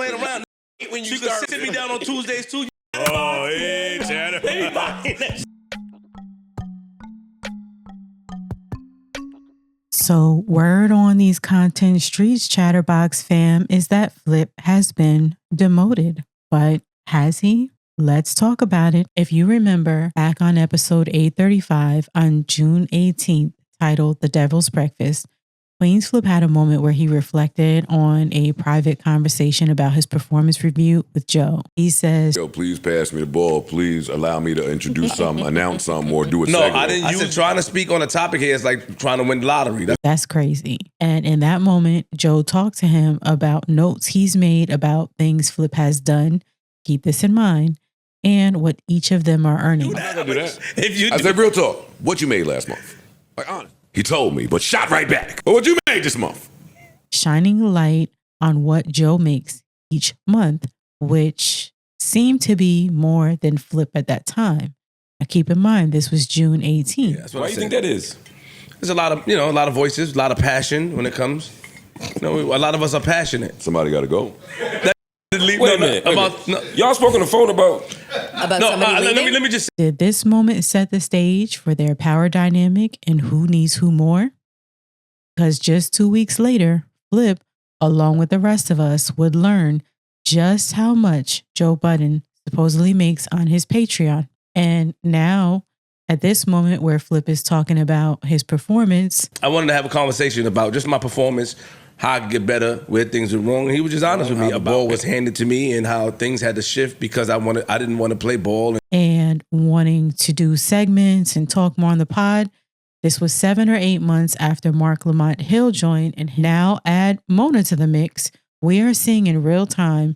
playing around. When you can sit me down on Tuesdays too. Oh, hey, Chatter. So, word on these content streets, Chatterboxx fam, is that Flip has been demoted. But has he? Let's talk about it. If you remember, back on episode 835 on June 18th, titled The Devil's Breakfast, QueenzFlip had a moment where he reflected on a private conversation about his performance review with Joe. He says, "Yo, please pass me the ball. Please allow me to introduce something, announce something, or do a segment." No, I didn't use trying to speak on a topic here. It's like trying to win the lottery. That's crazy. And in that moment, Joe talked to him about notes he's made about things Flip has done. Keep this in mind. And what each of them are earning. I said, real talk. What you made last month? Like, honest. He told me, but shot right back. But what you made this month? Shining light on what Joe makes each month, which seemed to be more than Flip at that time. Now keep in mind, this was June 18th. Yeah, why do you think that is? There's a lot of voices, a lot of passion when it comes. A lot of us are passionate. Somebody got to go. Wait a minute. Y'all spoke on the phone about somebody leaving? Let me just. Did this moment set the stage for their power dynamic and who needs who more? Because just 2 weeks later, Flip, along with the rest of us, would learn just how much Joe Budden supposedly makes on his Patreon. And now, at this moment where Flip is talking about his performance, I wanted to have a conversation about just my performance, how I could get better, where things were wrong. And he was just honest with me. A ball was handed to me and how things had to shift because I didn't want to play ball. And wanting to do segments and talk more on the pod. This was 7 or 8 months after Mark Lamont Hill joined, and now add Mona to the mix. We are seeing in real time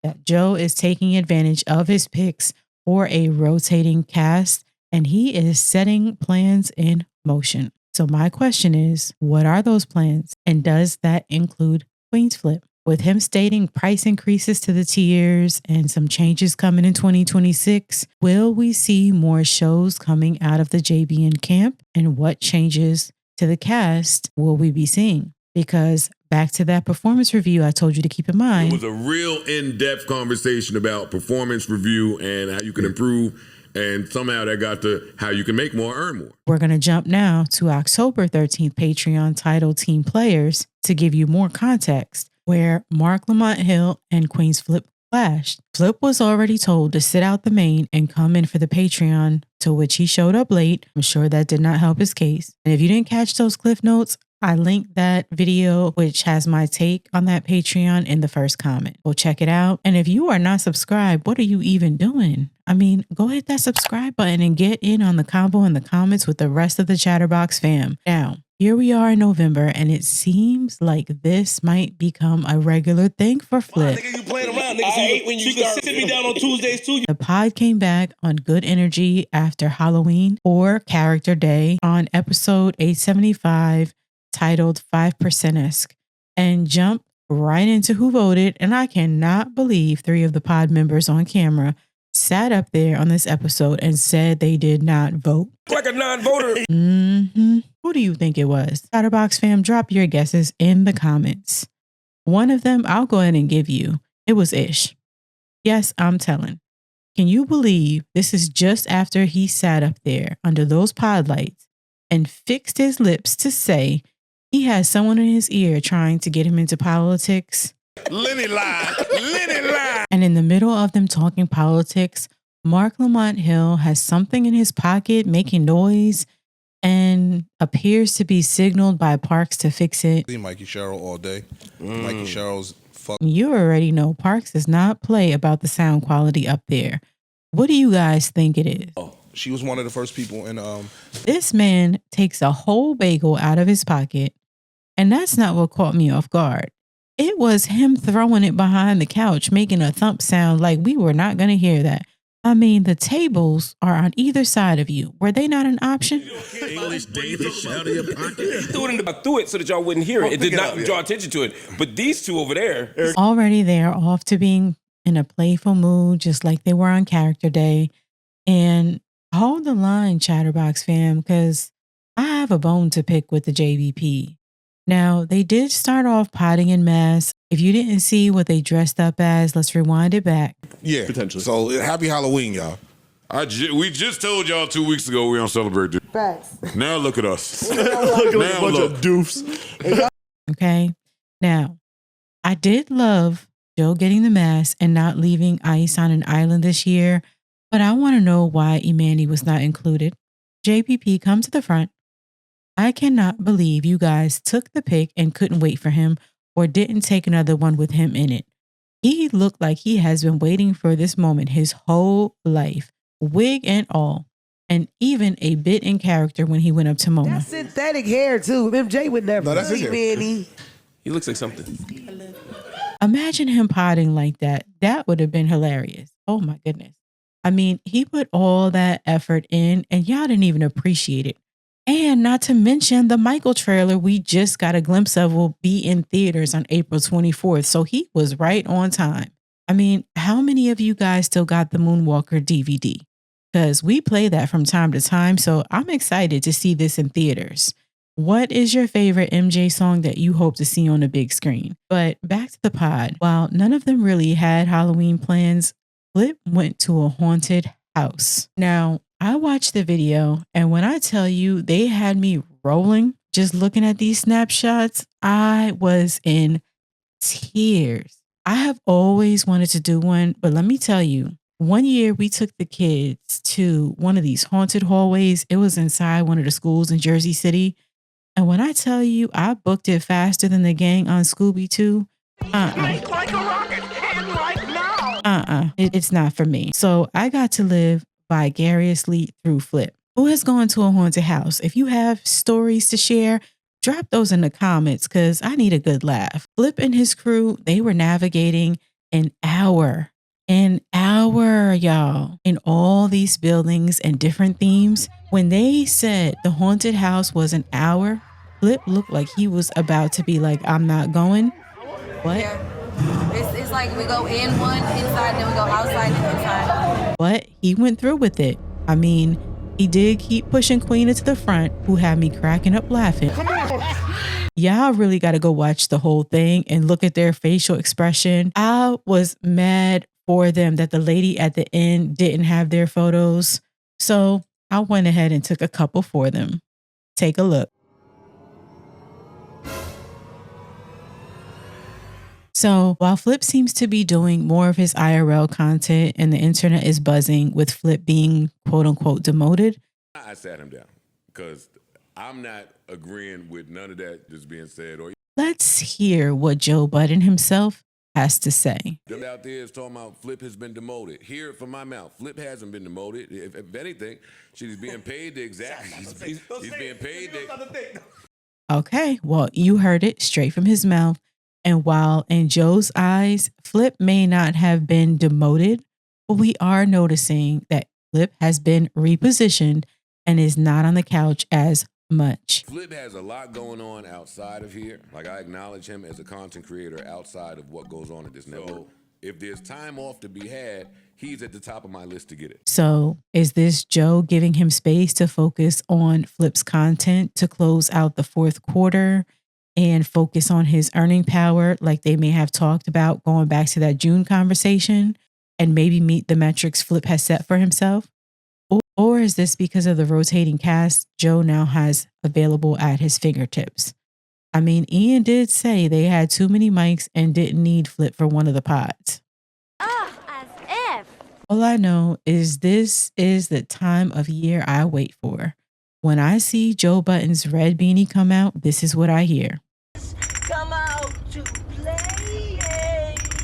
that Joe is taking advantage of his picks for a rotating cast, and he is setting plans in motion. So my question is, what are those plans? And does that include QueenzFlip? With him stating price increases to the tiers and some changes coming in 2026, will we see more shows coming out of the JBN camp? And what changes to the cast will we be seeing? Because back to that performance review I told you to keep in mind. It was a real in-depth conversation about performance review and how you can improve. And somehow that got to how you can make more, earn more. We're going to jump now to October 13th Patreon titled Team Players to give you more context, where Mark Lamont Hill and QueenzFlip clashed. Flip was already told to sit out the main and come in for the Patreon, to which he showed up late. I'm sure that did not help his case. And if you didn't catch those cliff notes, I linked that video, which has my take on that Patreon, in the first comment. Go check it out. And if you are not subscribed, what are you even doing? I mean, go hit that subscribe button and get in on the combo in the comments with the rest of the Chatterboxx fam. Now, here we are in November, and it seems like this might become a regular thing for Flip. Nigga, you playing around, nigga. So when you can sit me down on Tuesdays too. The pod came back on good energy after Halloween or Character Day on episode 875, titled 5%esque, and jumped right into who voted. And I cannot believe 3 of the pod members on camera sat up there on this episode and said they did not vote. like a non-voter. Who do you think it was? Chatterboxx fam, drop your guesses in the comments. One of them I'll go ahead and give you. It was Ish. Yes, I'm telling. Can you believe this is just after he sat up there under those pod lights and fixed his lips to say he had someone in his ear trying to get him into politics? Lenny lied. Lenny lied. And in the middle of them talking politics, Mark Lamont Hill has something in his pocket making noise and appears to be signaled by Parks to fix it. Mikey Sherrill all day. Mikey Sherrill's You already know Parks does not play about the sound quality up there. What do you guys think it is? Oh, she was one of the first people in This man takes a whole bagel out of his pocket, and that's not what caught me off guard. It was him throwing it behind the couch, making a thump sound like we were not going to hear that. I mean, the tables are on either side of you. Were they not an option? English Danish out of your pocket. I threw it so that y'all wouldn't hear it. It did not draw attention to it. But these two over there. Already they're off to being in a playful mood, just like they were on Character Day. And hold the line, Chatterboxx fam, because I have a bone to pick with the JVP. Now, they did start off potting in mass. If you didn't see what they dressed up as, let's rewind it back. Yeah, Potentially. So happy Halloween, y'all. We just told y'all 2 weeks ago we don't celebrate this. Facts. Now look at us. Look like a bunch of doofs. Okay. Now, I did love Joe getting the mask and not leaving Ice on an island this year, but I want to know why Imani was not included. JPP, come to the front. I cannot believe you guys took the pic and couldn't wait for him or didn't take another one with him in it. He looked like he has been waiting for this moment his whole life, wig and all, and even a bit in character when he went up to Mona. That's synthetic hair too. MJ would never. No, that's his hair. Manny. He looks like something. Imagine him potting like that. That would have been hilarious. Oh my goodness. I mean, he put all that effort in and y'all didn't even appreciate it. And not to mention the Michael trailer we just got a glimpse of will be in theaters on April 24th. So he was right on time. I mean, how many of you guys still got the Moonwalker DVD? Because we play that from time to time. So I'm excited to see this in theaters. What is your favorite MJ song that you hope to see on the big screen? But back to the pod. While none of them really had Halloween plans, Flip went to a haunted house. Now, I watched the video, and when I tell you they had me rolling just looking at these snapshots, I was in tears. I have always wanted to do one, but let me tell you, one year we took the kids to one of these haunted hallways. It was inside one of the schools in Jersey City. And when I tell you I booked it faster than the gang on Scooby-Doo, it's not for me. So I got to live vicariously through Flip. Who has gone to a haunted house? If you have stories to share, drop those in the comments because I need a good laugh. Flip and his crew, they were navigating an hour, y'all, in all these buildings and different themes. When they said the haunted house was an hour, Flip looked like he was about to be like, I'm not going. What? Yeah. It's like we go in one inside, then we go outside and inside. But he went through with it. I mean, he did keep pushing Queen into the front, who had me cracking up laughing. Y'all really got to go watch the whole thing and look at their facial expression. I was mad for them that the lady at the end didn't have their photos. So I went ahead and took a couple for them. Take a look. So while Flip seems to be doing more of his IRL content and the internet is buzzing with Flip being quote unquote demoted, I sat him down because I'm not agreeing with none of that that's being said. Or let's hear what Joe Budden himself has to say. them out there is talking about Flip has been demoted. Hear it from my mouth. Flip hasn't been demoted. If anything, she's being paid the exact. He's being paid the. Okay, well, you heard it straight from his mouth. And while in Joe's eyes, Flip may not have been demoted, but we are noticing that Flip has been repositioned and is not on the couch as much. Flip has a lot going on outside of here. Like, I acknowledge him as a content creator outside of what goes on at this network. So if there's time off to be had, he's at the top of my list to get it. So is this Joe giving him space to focus on Flip's content to close out the fourth quarter and focus on his earning power like they may have talked about going back to that June conversation and maybe meet the metrics Flip has set for himself? Or is this because of the rotating cast Joe now has available at his fingertips? I mean, Ian did say they had too many mics and didn't need Flip for one of the pods. As if. All I know is this is the time of year I wait for. When I see Joe Budden's red beanie come out, this is what I hear. Come out to play.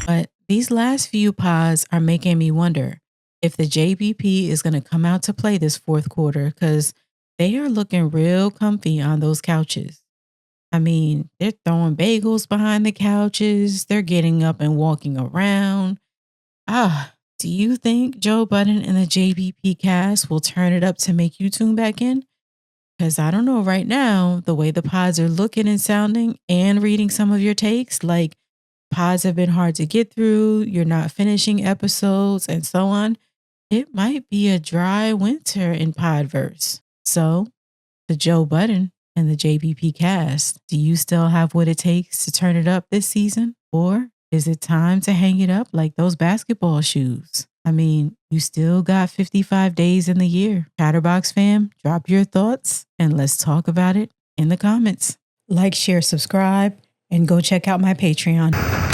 But these last few pods are making me wonder if the JBP is going to come out to play this fourth quarter because they are looking real comfy on those couches. I mean, they're throwing bagels behind the couches. They're getting up and walking around. Do you think Joe Budden and the JBP cast will turn it up to make you tune back in? Because I don't know right now, the way the pods are looking and sounding and reading some of your takes, like pods have been hard to get through, you're not finishing episodes and so on. It might be a dry winter in Podverse. So, to Joe Budden, and the JBP cast. Do you still have what it takes to turn it up this season? Or is it time to hang it up like those basketball shoes? I mean, you still got 55 days in the year. Chatterboxx fam, drop your thoughts and let's talk about it in the comments. Like, share, subscribe, and go check out my Patreon.